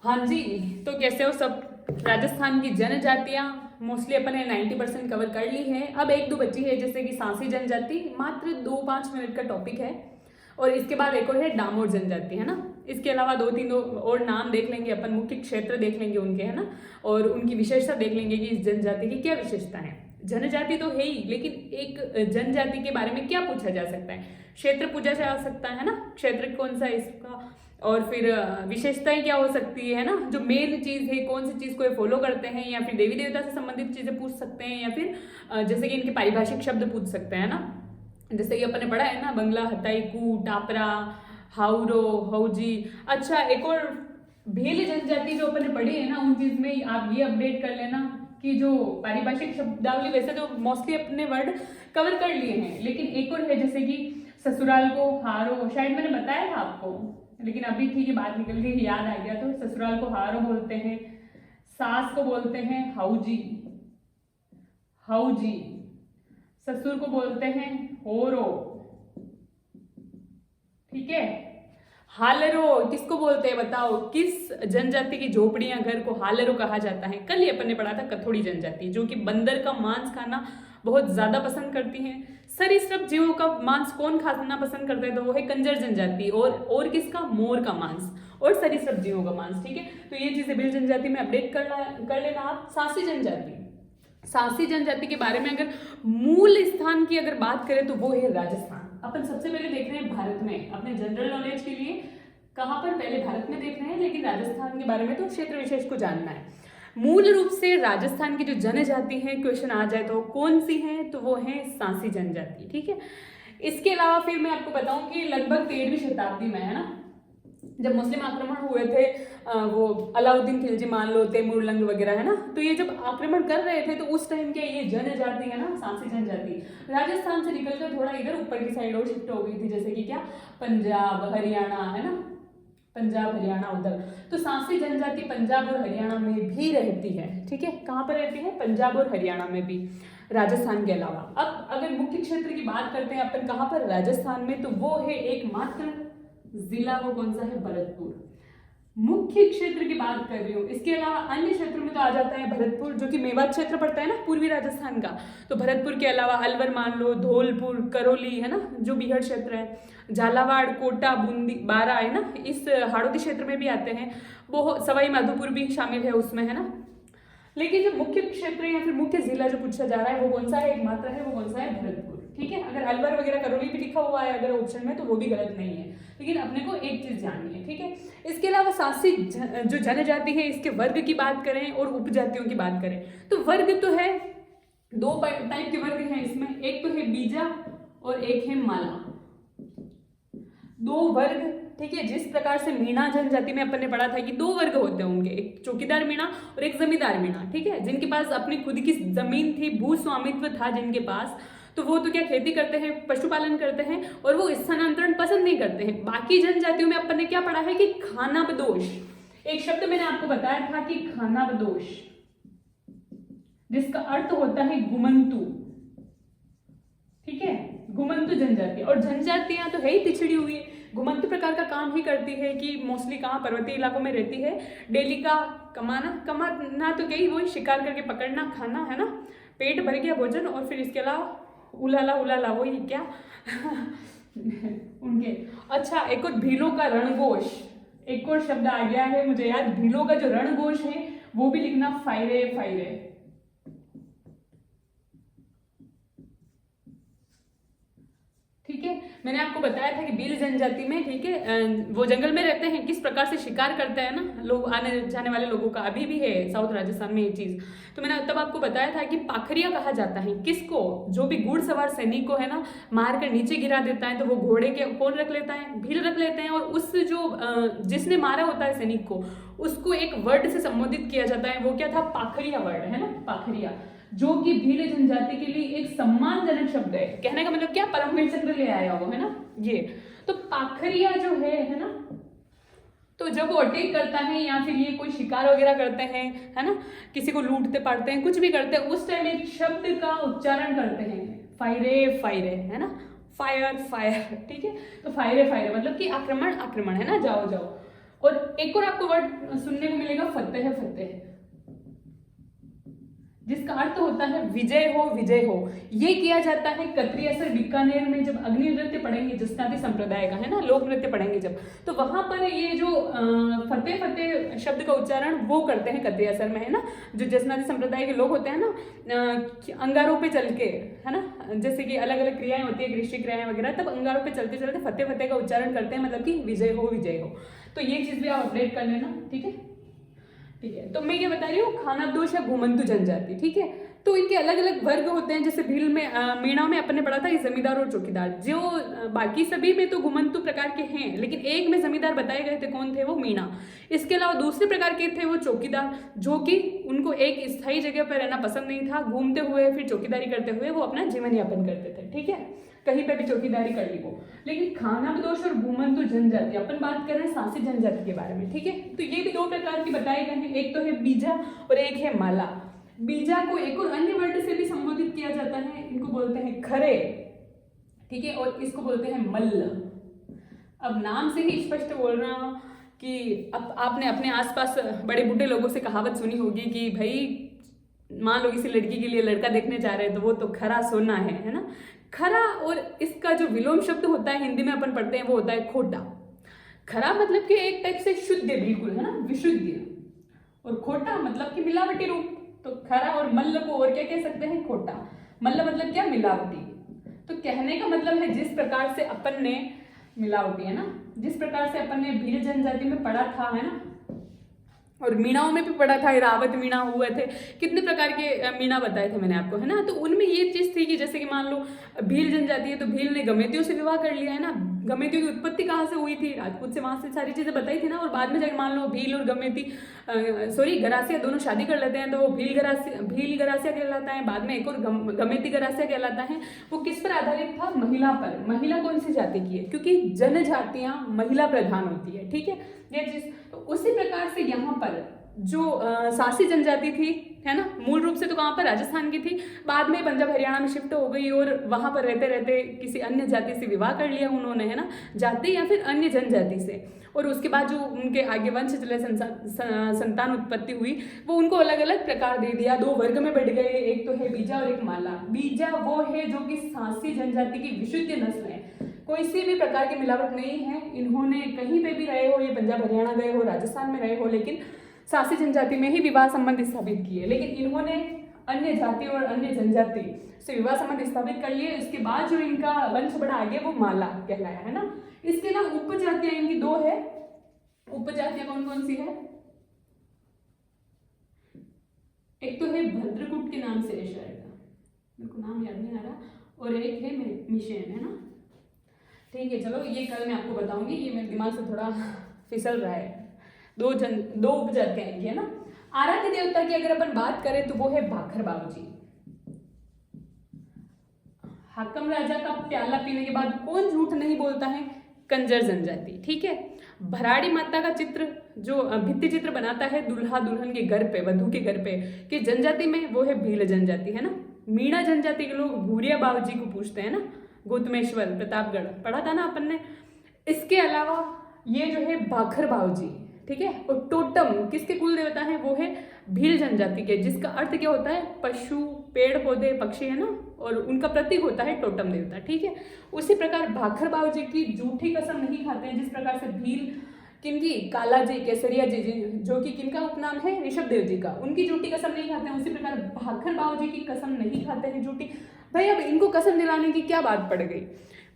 हाँ जी। तो कैसे हो सब। राजस्थान की जनजातियां मोस्टली अपन ने 90% कवर कर ली है। अब एक दो बची है, जैसे कि सांसी जनजाति, मात्र 2-5 मिनट का टॉपिक है। और इसके बाद एक और है डामोर जनजाति, है ना। इसके अलावा दो और नाम देख लेंगे अपन, मुख्य क्षेत्र देख लेंगे उनके, है ना। और उनकी विशेषता देख लेंगे कि इस जनजाति की क्या विशेषता है। जनजाति तो है ही, लेकिन एक जनजाति के बारे में क्या पूछा जा सकता है। क्षेत्र पूछा जा सकता है ना, क्षेत्र कौन सा है इसका। और फिर विशेषताएं क्या हो सकती है ना, जो मेन चीज है, कौन सी चीज को ये फॉलो करते हैं, या फिर देवी देवता से संबंधित चीजें पूछ सकते हैं, या फिर जैसे कि इनके पारिभाषिक शब्द पूछ सकते हैं ना। जैसे कि अपन ने पढ़ा है ना, बंगला, हताईकू, टापरा, हाउरो, हौजी। अच्छा, एक और भील जनजाति जो अपन ने पढ़ी है ना, उन चीज में आप ये अपडेट कर लेना कि जो पारिभाषिक शब्दावली, वैसे तो मोस्टली अपने वर्ड कवर कर लिए हैं, लेकिन एक और है जैसे कि ससुराल को हारो, शायद मैंने बताया था आपको, लेकिन अभी ठीक है, बात निकल गई, याद आ गया। तो ससुराल को हारो बोलते हैं, सास को बोलते हैं हाउजी, हाउजी। ससुर को बोलते हैं होरो, ठीक है। हालरो किसको बोलते हैं बताओ, किस जनजाति की झोपड़ियां घर को हालरो कहा जाता है। कल ही अपन ने पढ़ा था कथोड़ी जनजाति, जो कि बंदर का मांस खाना बहुत ज्यादा पसंद करती हैं। सरीसृप जीवों का मांस कौन खाना पसंद करता है, तो वो है कंजर जनजाति। और किसका, मोर का मांस और सरीसृप जीवों का मांस, ठीक है। तो ये चीजें भील जनजाति में अपडेट कर लेना आप। सांसी जनजाति, सांसी जनजाति के बारे में अगर मूल स्थान की अगर बात करें तो वो है राजस्थान। अपन सबसे पहले देख रहे हैं भारत में, अपने जनरल नॉलेज के लिए कहां पर, पहले भारत में देख रहे हैं, लेकिन राजस्थान के बारे में तो क्षेत्र विशेष को जानना है। मूल रूप से राजस्थान की जो जनजाति है, क्वेश्चन आ जाए तो कौन सी है, तो वो है सांसी जनजाति, ठीक है। इसके अलावा फिर मैं आपको बताऊं कि लगभग 13वीं शताब्दी में, है ना, जब मुस्लिम आक्रमण हुए थे, वो अलाउद्दीन खिलजी मान लो, तैमूरलंग वगैरह, है ना, तो ये जब आक्रमण कर रहे थे तो उस टाइम क्या ये जनजाति है ना, सांसी जनजाति, राजस्थान से निकलकर थोड़ा इधर ऊपर की साइड और शिफ्ट हो गई थी, जैसे कि क्या, पंजाब, हरियाणा, है ना, पंजाब हरियाणा उधर। तो सांसी जनजाति पंजाब और हरियाणा में भी रहती है, ठीक है। कहाँ पर रहती है, पंजाब और हरियाणा में भी, राजस्थान के अलावा। अब अगर मुख्य क्षेत्र की बात करते हैं अपन कहाँ पर, राजस्थान में, तो वो है एकमात्र जिला, वो कौन सा है, भरतपुर। मुख्य क्षेत्र की बात कर रही हूँ। इसके अलावा अन्य क्षेत्रों में तो आ जाता है भरतपुर, जो कि मेवात क्षेत्र पड़ता है ना, पूर्वी राजस्थान का। तो भरतपुर के अलावा अलवर मान लो, धौलपुर, करौली, है ना, जो बीहड़ क्षेत्र है, झालावाड़, कोटा, बूंदी, बारा, है ना, इस हाड़ौती क्षेत्र में भी आते हैं। वो सवाई माधोपुर भी शामिल है उसमें, है ना। लेकिन जो मुख्य क्षेत्र या फिर मुख्य जिला जो पूछा जा रहा है वो कौन सा है, एकमात्र है, वो कौन सा है, भरतपुर, ठीक है। अगर अलवर वगैरह करौली भी लिखा हुआ है अगर ऑप्शन में, तो वो भी गलत नहीं है, लेकिन अपने को एक चीज जाननी है, ठीक है। इसके अलावा सांसी जो जनजाति है, इसके वर्ग की बात करें और उपजातियों की बात करें, तो वर्ग तो है, दो टाइप के वर्ग हैं इसमें, एक तो है बीजा और एक है माला, दो वर्ग, ठीक है। जिस प्रकार से मीणा जनजाति में अपन ने पढ़ा था कि दो वर्ग होते हैं उनके, एक चौकीदार मीणा और एक जमींदार मीणा, ठीक है, जिनके पास अपनी खुद की जमीन थी, भू स्वामित्व था जिनके पास, तो वो तो क्या खेती करते हैं, पशुपालन करते हैं, और वो स्थानांतरण पसंद नहीं करते हैं। बाकी जनजातियों में अपन ने क्या पढ़ा है कि खानाबदोश, एक शब्द मैंने आपको बताया था कि खानाबदोश, जिसका अर्थ होता है गुमंतु, ठीक है, गुमंतु जनजाति। और जनजातियां तो है ही पिछड़ी हुई, घुमंतु प्रकार का काम ही करती है कि मोस्टली कहाँ, पर्वतीय इलाकों में रहती है। डेली का कमाना तो क्या ही, वही शिकार करके पकड़ना, खाना, है ना, पेट भर गया भोजन, और फिर इसके अलावा उलाला वही क्या उनके। अच्छा, एक और भीलों का रणघोष, एक और शब्द आ गया है मुझे याद, भीलों का जो रणघोष है वो भी लिखना, फायरे फायरे, ठीक है। मैंने आपको बताया था कि भील जनजाति में, ठीक है, वो जंगल में रहते हैं, किस प्रकार से शिकार करते हैं ना लोग, आने जाने वाले लोगों का, अभी भी है साउथ राजस्थान में ये चीज। तो मैंने तब आपको बताया था कि पाखरिया कहा जाता है किसको, जो भी घुड़सवार सैनिक को, है ना, मार कर नीचे गिरा देता है, तो वो घोड़े के कौन रख लेता है, भील रख लेते हैं। और उस जो जिसने मारा होता है सैनिक को, उसको एक वर्ड से संबोधित किया जाता है, वो क्या था, पाखरिया वर्ड, है ना, पाखरिया, जो कि भील जनजाति के लिए एक सम्मानजनक शब्द है। कहने का मतलब क्या, परमवीर चक्र ले आया हो, है ना, ये। तो पाखरिया जो है ना, तो जब वो अटैक करता है या फिर ये कोई शिकार वगैरह करते हैं, है ना, किसी को लूटते पाटते हैं, कुछ भी करते हैं, उस टाइम एक शब्द का उच्चारण करते हैं, फायरे फायरे, है ना, फायर फायर, ठीक है। तो फायरे फायरे मतलब कि आक्रमण आक्रमण, है ना, जाओ जाओ। और एक और आपको वर्ड सुनने को मिलेगा फतेह फतेह, जिसका अर्थ होता है विजय हो विजय हो। ये किया जाता है कतरी असर बीकानेर में, जब अग्नि नृत्य पढ़ेंगे जसनाती संप्रदाय का है ना, लोक नृत्य पढ़ेंगे जब, तो वहां पर ये जो फतेह फतेह शब्द का उच्चारण वो करते हैं कतरी असर में, है ना। जो जसनाती संप्रदाय के लोग होते हैं ना, अंगारों पे चल के, है ना, जैसे कि अलग अलग क्रियाएं होती है, गृष्टि क्रियाएं वगैरह, तब अंगारों पे चलते चलते फतेह फतेह का उच्चारण करते हैं, मतलब कि विजय हो विजय हो। तो ये चीज भी आप अपडेट कर लेना, ठीक है। ठीक है, तो मैं ये बता रही हूँ खानाबदोश या घुमंतु जनजाति, ठीक है। तो इनके अलग अलग वर्ग होते हैं, जैसे भील में मीणा में अपन ने पढ़ा था ये जमींदार और चौकीदार। जो बाकी सभी में तो घुमंतु प्रकार के हैं, लेकिन एक में जमींदार बताए गए थे, कौन थे वो, मीणा। इसके अलावा दूसरे प्रकार के थे वो चौकीदार, जो कि उनको एक स्थायी जगह पर रहना पसंद नहीं था, घूमते हुए फिर चौकीदारी करते हुए वो अपना जीवन यापन करते थे, ठीक है, कहीं पे भी चौकीदारी कर ली वो। लेकिन खानाबदोश और घुमंतु जनजाति, अपन बात कर रहे हैं सासी जनजाति के बारे में, ठीक है। तो ये भी दो प्रकार के बताए गए हैं, एक तो है बीजा और एक है माला। बीजा को एक और अन्य वर्ड से भी संबोधित किया जाता है, इनको बोलते हैं खरे, ठीक है, और इसको बोलते हैं मल्ल। अब नाम से ही स्पष्ट बोल रहा हूं कि अब आपने अपने आसपास बड़े बूढ़े लोगों से कहावत सुनी होगी कि भाई मान लो किसी लड़की के लिए लड़का देखने जा रहे हैं तो वो तो खरा सोना है ना। खरा और इसका जो विलोम शब्द होता है हिंदी में अपन पढ़ते हैं वो होता है खोटा। खरा मतलब कि एक टाइप से शुद्ध बिल्कुल, है ना, विशुद्ध, और खोटा मतलब कि मिलावटी रूप। तो खरा और मल्ल को और क्या कह सकते हैं, खोटा। मल्ल मतलब क्या, मिलावटी। तो कहने का मतलब है जिस प्रकार से अपन ने मिलावटी, है ना, जिस प्रकार से अपन ने भील जनजाति में पढ़ा था, है ना, और मीणाओं में भी पढ़ा था, रावत मीणा हुए थे, कितने प्रकार के मीणा बताए थे मैंने आपको, है ना। तो उनमें ये चीज थी कि जैसे कि मान लो भील जनजाति है तो भील ने गमेतियों से विवाह कर लिया, है ना। गमेतियों की उत्पत्ति कहाँ से हुई थी, राजपूत से, वहां से सारी चीजें बताई थी ना। और बाद में जाकर मान लो भील और गमेती गरासिया दोनों शादी कर लेते हैं, तो वो भील गरासिया कहलाता है। बाद में एक और गमेती गरासिया कहलाता है। वो किस पर आधारित था, महिला पर। महिला कौन सी जाति की है, क्योंकि जनजातियां महिला प्रधान होती है, ठीक है, ये चीज। तो उसी प्रकार से यहाँ पर जो सासी जनजाति थी, है ना, मूल रूप से तो कहाँ पर, राजस्थान की थी, बाद में पंजाब हरियाणा में शिफ्ट हो गई और वहां पर रहते रहते किसी अन्य जाति से विवाह कर लिया उन्होंने, है ना, जाति या फिर अन्य जनजाति से। और उसके बाद जो उनके आगे वंश चले, संतान उत्पत्ति हुई, वो उनको अलग अलग प्रकार दे दिया, दो वर्ग में बढ़ गए, एक तो है बीजा और एक माला। बीजा वो है जो कि सासी जनजाति की विशुद्ध नस्ल है, कोई सी भी प्रकार की मिलावट नहीं है। इन्होंने कहीं पे भी रहे हो, ये पंजाब हरियाणा गए हो, राजस्थान में रहे हो, लेकिन सासी जनजाति में ही विवाह संबंध स्थापित किए। लेकिन इन्होंने अन्य जाति और अन्य जनजाति से विवाह संबंध स्थापित कर लिए। इसके बाद जो इनका वंश बढ़ा आगे वो माला कहलाया, है ना। इसके अलावा उपजातियां इनकी दो है। उपजातियां कौन कौन सी है, एक तो है भद्रकुट के नाम से है शायद, मेरे को नाम याद नहीं आ रहा, और एक है मिशेन, है ना। ठीक है, चलो ये कल मैं आपको बताऊंगी, ये मेरे दिमाग से थोड़ा फिसल रहा है। दो उपजातियां आएंगी, है ना। आराध्य देवता की अगर अपन बात करें तो वो है भाखर बाबूजी। हाकम राजा का प्याला पीने के बाद कौन झूठ नहीं बोलता है, कंजर जनजाति, ठीक है। भराड़ी माता का चित्र जो भित्ति चित्र बनाता है दुल्हा दुल्हन के घर पे, वधू के घर पे, कि जनजाति में वो है भील जनजाति, है ना। मीणा जनजाति के लोग भूरिया बाबूजी को पूछते हैं ना, गौतमेश्वर प्रतापगढ़ पढ़ा था ना अपन ने। इसके अलावा ये जो है भाखर बाबूजी, ठीक है। और टोटम किसके कुल देवता है, वो है भील जनजाति के, जिसका अर्थ क्या होता है, पशु, पेड़ पौधे, पक्षी, है ना, और उनका प्रतीक होता है टोटम देवता, ठीक है। उसी प्रकार भाखर बाबूजी की झूठी कसम नहीं खाते हैं, जिस प्रकार से भील किनकी, काला जी, केसरिया जी, जो कि किनका उपनाम है, ऋषभ देव जी का, उनकी झूठी कसम नहीं खाते हैं। उसी प्रकार भाखर बाबूजी की कसम नहीं खाते हैं झूठी। भाई अब इनको कसम दिलाने की क्या बात पड़ गई।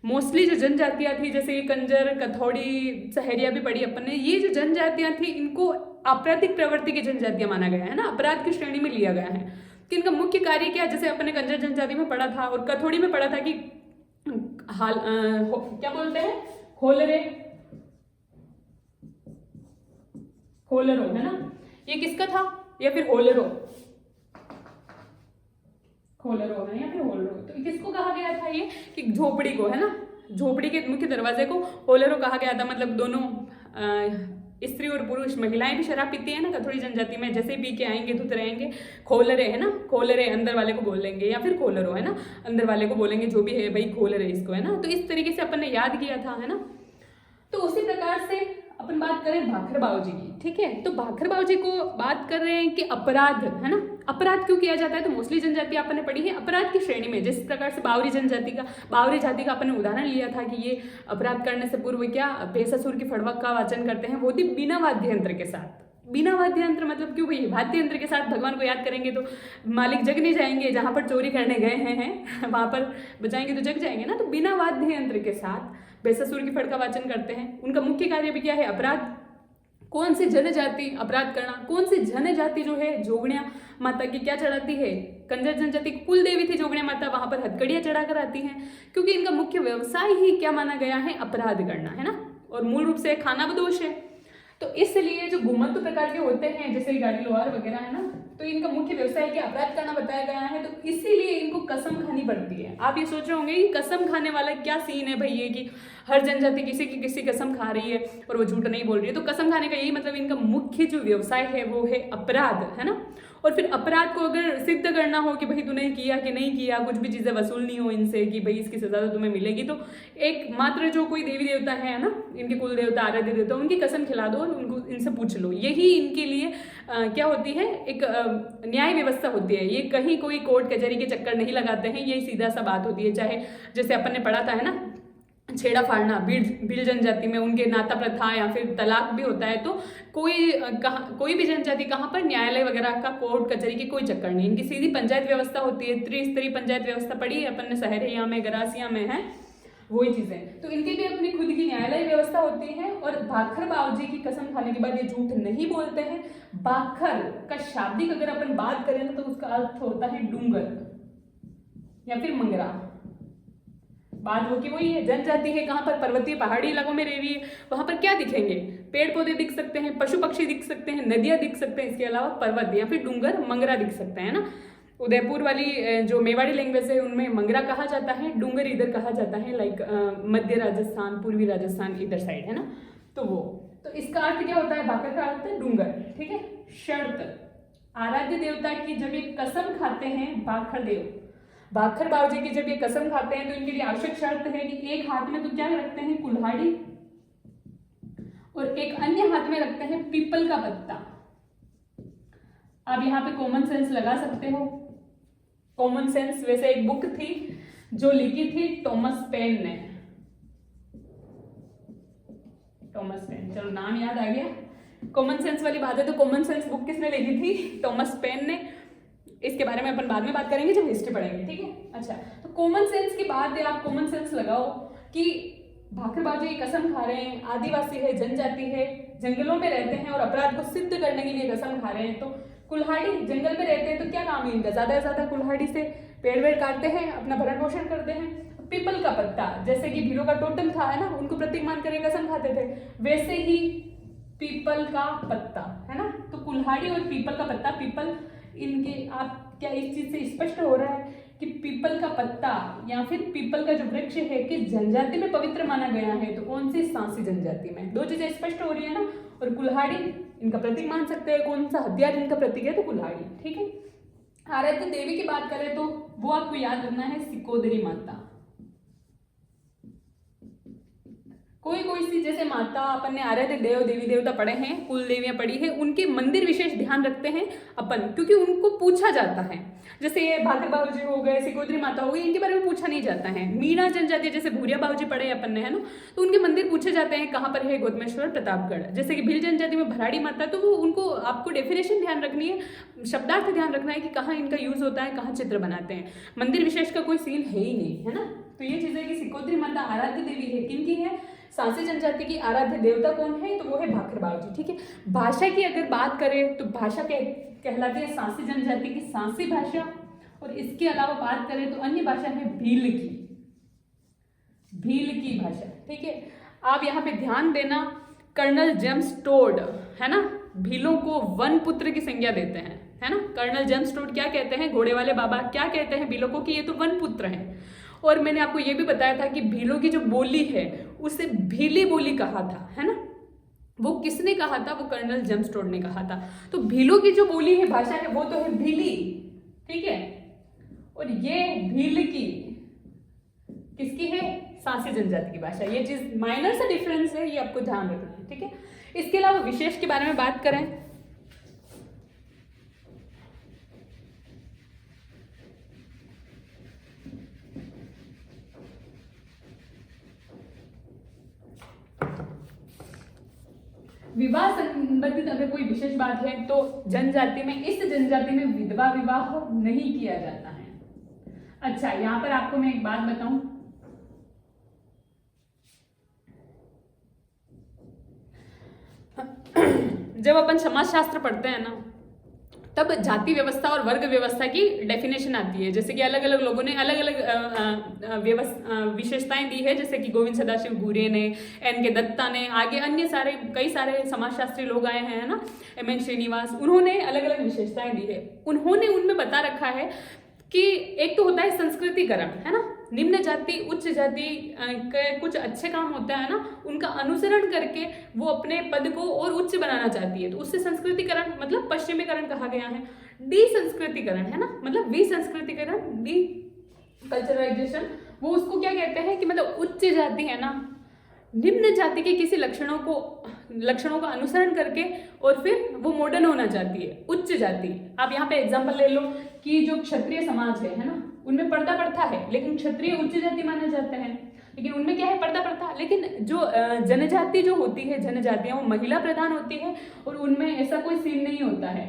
मोस्टली जो जनजातियां थी, जैसे ये कंजर, कथौड़ी, सहरिया भी पढ़ी अपन ने, ये जो जनजातियां थी इनको आपराधिक प्रवृत्ति की जनजातियां माना गया है ना, अपराध की श्रेणी में लिया गया है। कि इनका मुख्य कार्य क्या है, जैसे अपन ने कंजर जनजाति में पढ़ा था और कथौड़ी में पढ़ा था कि क्या बोलते हैं, होलरो, है ना। ये किसका था, या फिर होलरो है या फिर होलरो। तो किसको कहा गया था ये, कि झोपड़ी को, है ना, झोपड़ी के मुख्य दरवाजे को होलरो कहा गया था। मतलब दोनों स्त्री और पुरुष, महिलाएं भी शराब पीती है ना कथौड़ी जनजाति में, जैसे पी के आएंगे धुत रहेंगे, खोलरे, है ना, खोलरे अंदर वाले को बोलेंगे, या फिर खोलरो, है ना, अंदर वाले को बोलेंगे, जो भी है भाई खोलरे इसको, है ना। तो इस तरीके से अपन ने याद किया था, है ना। तो उसी प्रकार से अपन बात करें भाखर बावजी की, ठीक है। तो भाखर बावजी को बात कर रहे हैं कि अपराध, है ना, अपराध क्यों किया जाता है, तो मोस्टली जनजाति आपने पढ़ी है अपराध की श्रेणी में। जिस प्रकार से बावरी जाति का अपन ने उदाहरण लिया था कि ये अपराध करने से पूर्व क्या बेससुर की फड़वक का वाचन करते हैं, वो भी बिना वाद्य यंत्र के साथ। बिना वाद्य यंत्र मतलब क्यों भाई, वाद्य यंत्र के साथ भगवान को याद करेंगे तो मालिक जग नहीं जाएंगे, जहां पर चोरी करने गए हैं वहां पर बजाएंगे तो जग जाएंगे ना। तो बिना वाद्य यंत्र के साथ बेससुर की फड़ का वाचन करते हैं। उनका मुख्य कार्य भी क्या है, अपराध। कौन सी जनजाति अपराध करना, कौन सी जनजाति जो है जोगणिया माता की क्या चढ़ाती है, कंजर जनजाति कुल देवी थी जोगणिया माता, वहां पर हथकड़ियां चढ़ाकर आती हैं, क्योंकि इनका मुख्य व्यवसाय ही क्या माना गया है, अपराध करना, है ना। और मूल रूप से खाना बदोश है। तो इसलिए जो घुमंतु प्रकार के होते हैं जैसे गाड़ी लोहार वगैरह, है ना, तो इनका मुख्य व्यवसाय क्या अपराध करना बताया गया है। तो इसीलिए इनको कसम खानी पड़ती है। आप ये सोच रहे होंगे कि कसम खाने वाला क्या सीन है भाई, ये कि हर जनजाति किसी कसम खा रही है और वो झूठ नहीं बोल रही है। तो कसम खाने का यही मतलब, इनका मुख्य जो व्यवसाय है वो है अपराध, है ना। और फिर अपराध को अगर सिद्ध करना हो कि भाई तूने किया कि नहीं किया, कुछ भी चीजें वसूलनी हो इनसे कि भाई इसकी सजा तो तुम्हें मिलेगी, तो एक मात्र जो कोई देवी देवता है ना, इनके कुल देवता आराध्य देवता, उनकी कसम खिला दो और उनको इनसे पूछ लो। यही इनके लिए क्या होती है, एक न्याय व्यवस्था होती है। ये कहीं कोई कोर्ट कचहरी के चक्कर नहीं लगाते हैं, यही सीधा सा बात होती है। चाहे जैसे अपन ने पढ़ा था, है ना, छेड़ा फाड़ना भील जनजाति में उनके नाता प्रथा या फिर तलाक भी होता है। तो कोई भी जनजाति कहाँ पर न्यायालय वगैरह का कोर्ट कचहरी की कोई चक्कर नहीं, इनकी सीधी पंचायत व्यवस्था होती है। त्रिस्तरीय पंचायत व्यवस्था पढ़ी है अपन ने, सहरिया में गरासिया में है वही चीजें। तो इनकी भी अपनी खुद की न्यायालय व्यवस्था होती है। और भाखर बावजी की कसम खाने के बाद ये झूठ नहीं बोलते हैं। भाखर का शाब्दिक अगर अपन बात करें ना, तो उसका अर्थ होता है डूंगर या फिर मंगरा। बात वो की वही है, जनजाति है कहाँ पर, पर्वतीय पहाड़ी इलाकों में रह रही है, वहां पर क्या दिखेंगे, पेड़ पौधे दिख सकते हैं, पशु पक्षी दिख सकते हैं, नदियां दिख सकते हैं, इसके अलावा पर्वत या फिर डूंगर मंगरा दिख सकते हैं ना। उदयपुर वाली जो मेवाड़ी लैंग्वेज है उनमें मंगरा कहा जाता है, डूंगर इधर कहा जाता है, लाइक मध्य राजस्थान, पूर्वी राजस्थान इधर साइड, है ना। तो वो, तो इसका अर्थ क्या होता है, भाकर का अर्थ है डूंगर, ठीक है। शर्त, आराध्य देवता की जब ये कसम खाते हैं भाखर देव, भाखर बावजी की जब ये कसम खाते हैं तो इनके लिए आवश्यक शर्त है कि एक हाथ में तो क्या रखते हैं, कुल्हाड़ी, और एक अन्य हाथ में रखते हैं पीपल का पत्ता। आप यहाँ पे कॉमन सेंस लगा सकते हो। कॉमन सेंस वैसे एक बुक थी जो लिखी थी टॉमस पेन ने, टॉमस पेन, चलो नाम याद आ गया। कॉमन सेंस वाली बात है, तो कॉमन सेंस बुक किसने लिखी थी, टॉमस पेन ने। इसके बारे में अपन बाद में बात करेंगे जब हिस्ट्री पढ़ेंगे, ठीक है। अच्छा, तो कॉमन सेंस की बात है, आप कॉमन सेंस लगाओ कि भाखर बावजी की कसम खा रहे हैं, आदिवासी है, जनजाति है, जंगलों में रहते हैं और अपराध को सिद्ध करने के लिए कसम खा रहे हैं। तो कुल्हाड़ी, जंगल में रहते हैं तो क्या काम है इनका, ज्यादा से ज्यादा कुल्हाड़ी से पेड़ वेड़ काटते हैं, अपना भरण पोषण करते हैं। पीपल का पत्ता, जैसे कि भीलों का टोटम था, है ना, उनको प्रतीक मान कर कसम खाते थे, वैसे ही पीपल का पत्ता, है ना। तो कुल्हाड़ी और पीपल का पत्ता, पीपल इनके, आप क्या इस चीज से स्पष्ट हो रहा है कि पीपल का पत्ता या फिर पीपल का जो वृक्ष है किस जनजाति में पवित्र माना गया है, तो कौन सी, सांसी जनजाति में। दो चीजें स्पष्ट हो रही है ना। और कुल्हाड़ी इनका प्रतीक मान सकते हैं, कौन सा हथियार इनका प्रतीक है, तो कुल्हाड़ी, ठीक है। आराध्य देवी की बात करें तो वो आपको याद रखना है सिकोदरी माता। कोई सी जैसे माता, अपन ने आराध्य देव देवी देवता पढ़े हैं, कुल देवियां पढ़ी है, उनके मंदिर विशेष ध्यान रखते हैं अपन, क्योंकि उनको पूछा जाता है। जैसे ये भाखर बावजी हो गए, सिकोदरी माता हो गई, इनके बारे में पूछा नहीं जाता है। मीणा जनजाति जैसे भूरिया बावजी पढ़े अपन ने, है ना, तो उनके मंदिर पूछे जाते हैं कहाँ पर है, गौतमेश्वर, प्रतापगढ़। जैसे कि भील जनजाति में भराड़ी माता, तो वो उनको आपको डेफिनेशन ध्यान रखनी है, शब्दार्थ ध्यान रखना है कि कहाँ इनका यूज होता है, कहाँ चित्र बनाते हैं। मंदिर विशेष का कोई सीन है ही नहीं, है ना। तो ये चीज है कि सिकोदरी माता आराध्य देवी है, किनकी है, सांसी जनजाति की आराध्य देवता कौन है, तो वो है भाखर बावजी, ठीक है। भाषा की अगर बात करें तो भाषा कहलाती है सांसी जनजाति की सांसी भाषा। और इसके अलावा बात करें तो अन्य भाषा है भील की भाषा, ठीक है। आप यहाँ पे ध्यान देना, कर्नल जेम्स टोड, है ना, भीलों को वन पुत्र की संज्ञा देते हैं, है ना। कर्नल जेम्स टोड क्या कहते हैं, घोड़े वाले बाबा क्या कहते हैं भीलों को, कि ये तो वन पुत्र हैं। और मैंने आपको ये भी बताया था कि भीलों की जो बोली है उसे भीली बोली कहा था, है ना। वो किसने कहा था, वो कर्नल जेम्स टोड ने कहा था। तो भीलों की जो बोली है, भाषा है, वो तो है भीली, ठीक है। और ये भील की किसकी है, सांसी जनजाति की भाषा। ये चीज माइनर सा डिफरेंस है, ये आपको ध्यान रखना है। ठीक है। इसके अलावा विशेष के बारे में बात करें, विवाह संबंधित अगर कोई विशेष बात है तो जनजाति में, इस जनजाति में विधवा विवाह नहीं किया जाता है। अच्छा, यहां पर आपको मैं एक बात बताऊं, जब अपन समाजशास्त्र पढ़ते हैं ना, तब जाति व्यवस्था और वर्ग व्यवस्था की डेफिनेशन आती है। जैसे कि अलग अलग लोगों ने अलग अलग विशेषताएं दी है, जैसे कि गोविंद सदाशिव घूरे ने, एन के दत्ता ने, आगे अन्य सारे कई सारे समाजशास्त्री लोग आए हैं ना, एम श्रीनिवास, उन्होंने अलग अलग विशेषताएं दी है। उन्होंने उनमें बता रखा है कि एक तो होता है संस्कृतिकरण, है ना, निम्न जाति उच्च जाति के कुछ अच्छे काम होता है ना, उनका अनुसरण करके वो अपने पद को और उच्च बनाना चाहती है, तो उससे संस्कृतिकरण मतलब पश्चिमीकरण कहा गया है। डी संस्कृतिकरण है ना, मतलब विसंस्कृतिकरण, डी कल्चराइजेशन, वो उसको क्या कहते हैं कि मतलब उच्च जाति है ना, निम्न जाति के किसी लक्षणों का अनुसरण करके और फिर वो मॉडर्न होना चाहती है। उच्च जाति, आप यहाँ पे एग्जांपल ले लो कि जो क्षत्रिय समाज है ना, उनमें पर्दा प्रथा है, लेकिन क्षत्रिय उच्च जाति माने जाते हैं, लेकिन उनमें क्या है, पर्दा प्रथा। लेकिन जो जनजाति जो होती है, जनजातियां वो महिला प्रधान होती है और उनमें ऐसा कोई सीन नहीं होता है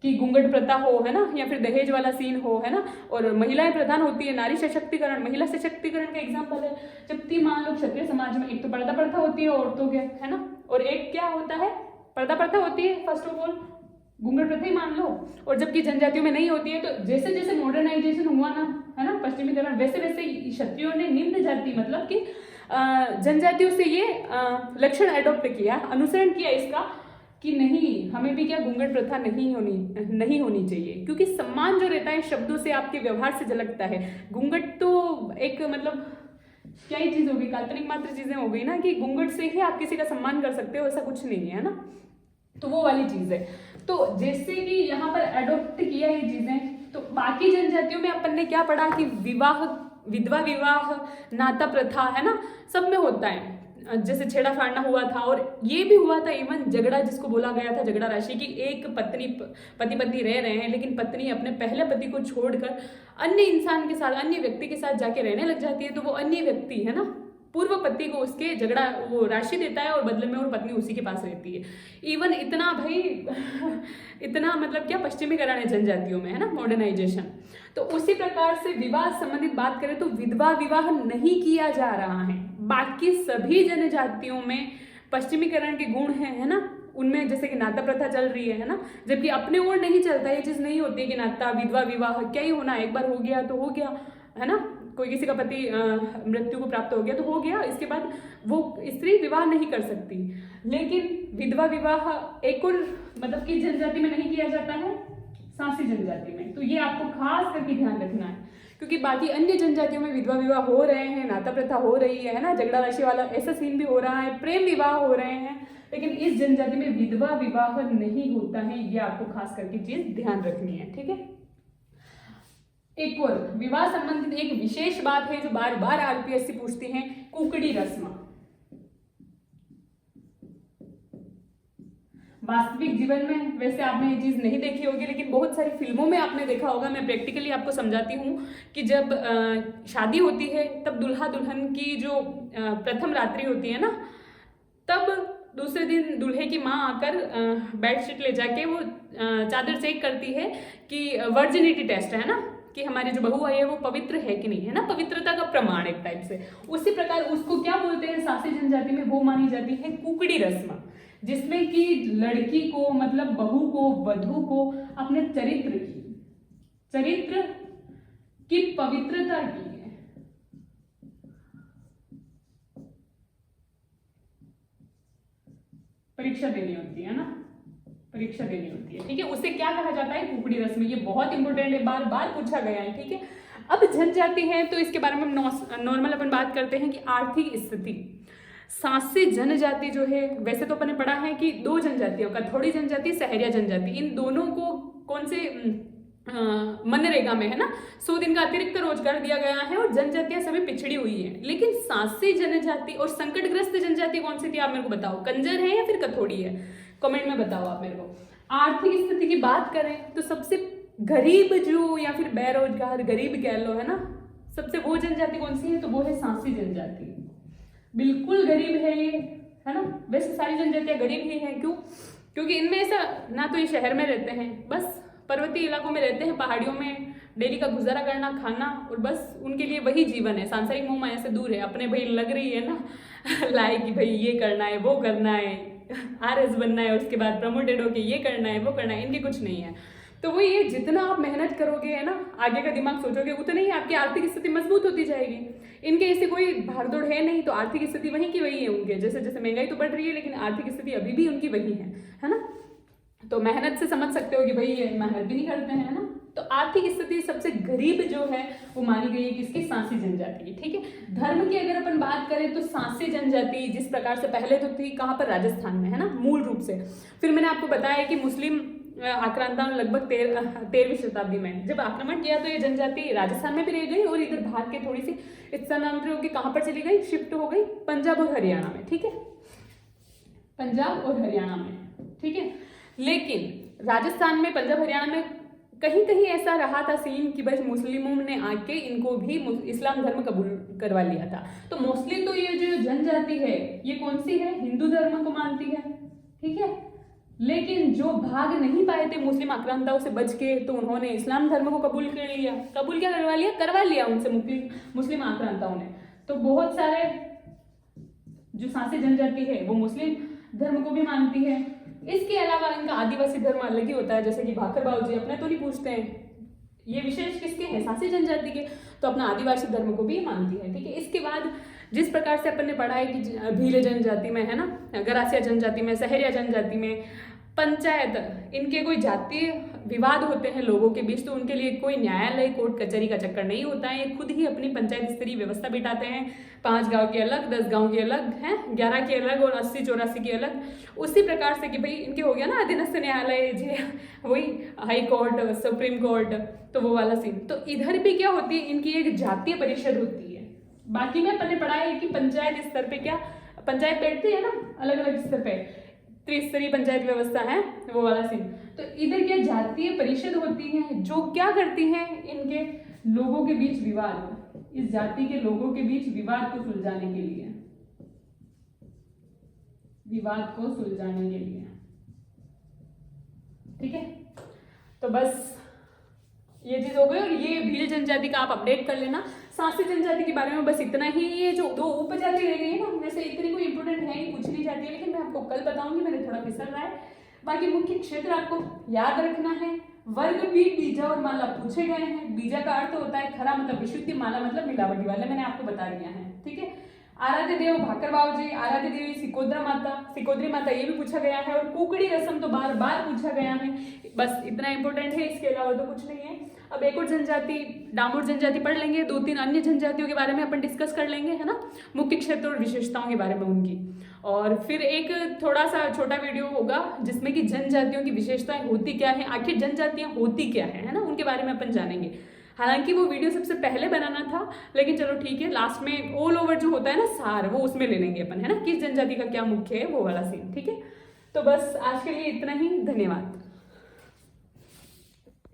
कि घूंघट प्रथा हो, है ना, या फिर दहेज वाला सीन हो, है ना, और महिलाएं प्रधान होती है। नारी सशक्तिकरण, महिला सशक्तिकरण का एग्जांपल है, जबकि मान लो क्षत्रिय समाज में एक तो पर्दा प्रथा होती है औरतों के, है ना, और एक क्या होता है, पर्दा प्रथा होती है, फर्स्ट ऑफ ऑल घूंघट प्रथा ही मान लो, और जबकि जनजातियों में नहीं होती है। तो जैसे जैसे मॉडर्नाइजेशन हुआ ना, है ना, पश्चिमीकरण, वैसे वैसे क्षत्रियों ने निम्न जाति मतलब कि जनजातियों से ये लक्षण एडॉप्ट किया, अनुसरण किया इसका कि नहीं, हमें भी क्या घूंघट प्रथा नहीं होनी चाहिए, क्योंकि सम्मान जो रहता है शब्दों से, आपके व्यवहार से झलकता है। घूंघट तो एक मतलब क्या ही चीज होगी, काल्पनिक मात्र चीजें हो गई ना, कि घूंघट से ही आप किसी का सम्मान कर सकते हो, ऐसा कुछ नहीं है ना, तो वो वाली चीज है। तो जैसे कि यहाँ पर एडॉप्ट किया ये चीजें, तो बाकी जनजातियों में अपन ने क्या पढ़ा कि विवाह, विधवा विवाह, नाता प्रथा, है ना, सब में होता है, जैसे छेड़ा फाड़ना हुआ था, और ये भी हुआ था इवन झगड़ा, जिसको बोला गया था झगड़ा राशि, की एक पति पत्नी रह रहे हैं, लेकिन पत्नी अपने पहले पति को छोड़कर अन्य इंसान के साथ, अन्य व्यक्ति के साथ जाके रहने लग जाती है, तो वो अन्य व्यक्ति है ना, पूर्व पति को उसके झगड़ा वो राशि देता है और बदले में और पत्नी उसी के पास रहती है। इवन इतना भाई इतना मतलब क्या पश्चिमीकरण है जनजातियों में, है ना, मॉडर्नाइजेशन। तो उसी प्रकार से विवाह संबंधित बात करें तो विधवा विवाह नहीं किया जा रहा है। बाकी सभी जनजातियों में पश्चिमीकरण के गुण हैं, है ना, उनमें जैसे कि नाता प्रथा चल रही है ना, जबकि अपने ओर नहीं चलता, ये चीज नहीं होती है कि नाता विधवा विवाह क्या ही होना, एक बार हो गया तो हो गया, है ना, कोई किसी का पति मृत्यु को प्राप्त हो गया तो हो गया, इसके बाद वो स्त्री विवाह नहीं कर सकती। लेकिन विधवा विवाह एक और मतलब कि जनजाति में नहीं किया जाता है, सांसी जनजाति में। तो ये आपको खास करके ध्यान रखना है, क्योंकि बाकी अन्य जनजातियों में विधवा विवाह हो रहे हैं, नाता प्रथा हो रही है ना, झगड़ा राशि वाला ऐसा सीन भी हो रहा है, प्रेम विवाह हो रहे हैं, लेकिन इस जनजाति में विधवा विवाह नहीं होता है। ये आपको खास करके चीज ध्यान रखनी है, ठीक है। एक और विवाह संबंधित एक विशेष बात है जो बार बार आरपीएससी पूछती है, कुकड़ी रस्म। वास्तविक जीवन में वैसे आपने ये चीज नहीं देखी होगी, लेकिन बहुत सारी फिल्मों में आपने देखा होगा। मैं प्रैक्टिकली आपको समझाती हूँ कि जब शादी होती है तब दुल्हा दुल्हन की जो प्रथम रात्रि होती है ना, तब दूसरे दिन दूल्हे की माँ आकर बेडशीट ले जाके वो चादर चेक करती है कि वर्जिनिटी टेस्ट है ना, कि हमारी जो बहू है वो पवित्र है कि नहीं, है ना, पवित्रता का प्रमाण एक टाइप से। उसी प्रकार उसको क्या बोलते हैं सांसी जनजाति में, वो मानी जाती है कुकड़ी रस्म, जिसमें कि लड़की को मतलब बहू को, वधू को अपने चरित्र की पवित्रता की परीक्षा देनी होती है ना, परीक्षा देनी होती है, ठीक है। उसे क्या कहा जाता है, कुकड़ी रस्म। ये बहुत इंपॉर्टेंट है, बार बार पूछा गया है, ठीक है। अब जनजाति है तो इसके बारे में हम नॉर्मल अपन बात करते हैं कि आर्थिक स्थिति। सांसी जनजाति जो है, वैसे तो अपन ने पढ़ा है कि दो जनजातियों, कथौड़ी जनजाति, सहरिया जनजाति, इन दोनों को कौन से मनरेगा में, है ना, 100 दिन का अतिरिक्त रोजगार दिया गया है और जनजातियां सभी पिछड़ी हुई हैं। लेकिन सासे जनजाति और संकटग्रस्त जनजाति कौन सी थी, आप मेरे को बताओ, कंजर है या फिर कथोड़ी है, कमेंट में बताओ आप मेरे को। आर्थिक स्थिति की बात करें तो सबसे गरीब जो या फिर बेरोजगार गरीब कह लो, है ना, सबसे वो जनजाति कौन सी है, तो वो है सांसी जनजाति। बिल्कुल गरीब है ये, है ना। वैसे सारी जनजातियां गरीब ही हैं, क्यों, क्योंकि इनमें ऐसा ना तो ये शहर में रहते हैं, बस पर्वतीय इलाकों में रहते हैं, पहाड़ियों में डेली का गुजारा करना, खाना, और बस उनके लिए वही जीवन है, सांसारिक मोह माया से दूर है। अपने भाई लग रही है ना लाए कि भाई ये करना है, वो करना है, RS बनना है, उसके बाद प्रमोटेड होके ये करना है, वो करना है, इनकी कुछ नहीं है। तो वो ये जितना आप मेहनत करोगे, है ना, आगे का दिमाग सोचोगे, उतनी ही आपकी आर्थिक स्थिति मजबूत होती जाएगी। इनके ऐसे कोई भागदौड़ है नहीं, तो आर्थिक स्थिति वहीं की वही है उनके। जैसे जैसे महंगाई तो बढ़ रही है, लेकिन आर्थिक स्थिति अभी भी उनकी वही है ना। तो मेहनत से समझ सकते हो कि भाई ये मेहनत भी नहीं करते हैं, है ना। तो आर्थिक स्थिति सबसे गरीब जो है वो मानी गई है किसकी, सांसी जनजाति की, ठीक है। धर्म की अगर अपन बात करें तो सांसी जनजाति जिस प्रकार से पहले तो थी कहाँ पर, राजस्थान में, है ना, मूल रूप से। फिर मैंने आपको बताया कि मुस्लिम आक्रांताओं ने लगभग 13वीं शताब्दी में जब आक्रमण किया तो ये जनजाति राजस्थान में भी रह गई और इधर भाग के थोड़ी सी स्थानांतरित होकर कहाँ पर चली गई, शिफ्ट हो गई पंजाब और हरियाणा में, ठीक है, पंजाब और हरियाणा में, ठीक है। लेकिन राजस्थान में, पंजाब हरियाणा में कहीं कहीं ऐसा रहा था सीन कि बस मुस्लिमों ने आके इनको भी इस्लाम धर्म कबूल करवा लिया था। तो मोस्टली तो ये जो जनजाति है ये कौन सी है, हिंदू धर्म को मानती है, ठीक है। लेकिन जो भाग नहीं पाए थे मुस्लिम आक्रांताओं से बच के, तो उन्होंने इस्लाम धर्म को कबूल कर लिया। कबूल क्या करवा लिया उनसे मुस्लिम आक्रांताओं ने। तो बहुत सारे जो सांसी जनजाति है वो मुस्लिम धर्म को भी मानती है। इसके अलावा इनका आदिवासी धर्म अलग ही होता है, जैसे कि भाकर बाबू जी अपने तो नहीं पूछते हैं, ये विशेष किसके हैं, सांसी जनजाति के, तो अपना आदिवासी धर्म को भी मानती है, ठीक है। इसके बाद जिस प्रकार से अपन ने पढ़ा है कि भील जनजाति में, है ना, गरासिया जनजाति में, सहरिया जनजाति में पंचायत, इनके कोई जातीय विवाद होते हैं लोगों के बीच, तो उनके लिए कोई न्यायालय कोर्ट कचहरी का चक्कर नहीं होता है। ये खुद ही अपनी पंचायत स्तरीय व्यवस्था बिठाते हैं। 5 गांव के अलग, 10 गांव के अलग हैं, 11 के अलग और 80-84 के अलग। उसी प्रकार से कि भाई इनके हो गया ना अधीनस्थ न्यायालय, वही हाई कोर्ट, सुप्रीम कोर्ट, तो वो वाला सीन। तो इधर भी क्या होती है, इनकी एक जातीय परिषद होती है। बाकी में अपन ने पढ़ा है कि पंचायत स्तर पे क्या पंचायत बैठती है ना, अलग अलग स्तर पे त्रिस्तरीय पंचायत व्यवस्था है, वो वाला सीन। तो इधर क्या जातीय परिषद होती है जो क्या करती है, इनके लोगों के बीच विवाद, इस जाति के लोगों के बीच विवाद को सुलझाने के लिए, ठीक है। तो बस ये चीज हो गई। और ये भील जनजाति का आप अपडेट कर लेना। सांसी जनजाति के बारे में बस इतना ही। ये जो 2 उपजाति रह गई है ना, वैसे इतनी कोई इंपोर्टेंट है नहीं, पूछ ली जाती है, लेकिन मैं आपको कल बताऊंगी, मैंने थोड़ा फिसल रहा है। बाकी मुख्य क्षेत्र आपको याद रखना है। वर्ग भी बीजा और माला पूछे गए हैं। बीजा का अर्थ होता है खरा मतलब विशुद्धि, माला मतलब मिलावटी वाला, मैंने आपको बता दिया है, ठीक है। आराध्य देव भाकर बाबू जी, आराध्य देवी सिकोद्री माता ये भी पूछा गया है। और कुकड़ी रस्म तो बार बार पूछा गया है, बस इतना इंपॉर्टेंट है, इसके अलावा तो कुछ नहीं है। अब एक और जनजाति डामोर जनजाति पढ़ लेंगे, 2-3 अन्य जनजातियों के बारे में अपन डिस्कस कर लेंगे, है ना, मुख्य क्षेत्र और विशेषताओं के बारे में उनकी। और फिर एक थोड़ा सा छोटा वीडियो होगा जिसमें कि जनजातियों की विशेषताएं होती क्या है, आखिर जनजातियां होती क्या है ना, उनके बारे में अपन जानेंगे। हालांकि वो वीडियो सबसे पहले बनाना था, लेकिन चलो ठीक है, लास्ट में ऑल ओवर जो होता है ना सार, वो उसमें ले लेंगे अपन, है ना, किस जनजाति का क्या मुख्य है वो वाला सीन, ठीक है। तो बस आज के लिए इतना ही, धन्यवाद।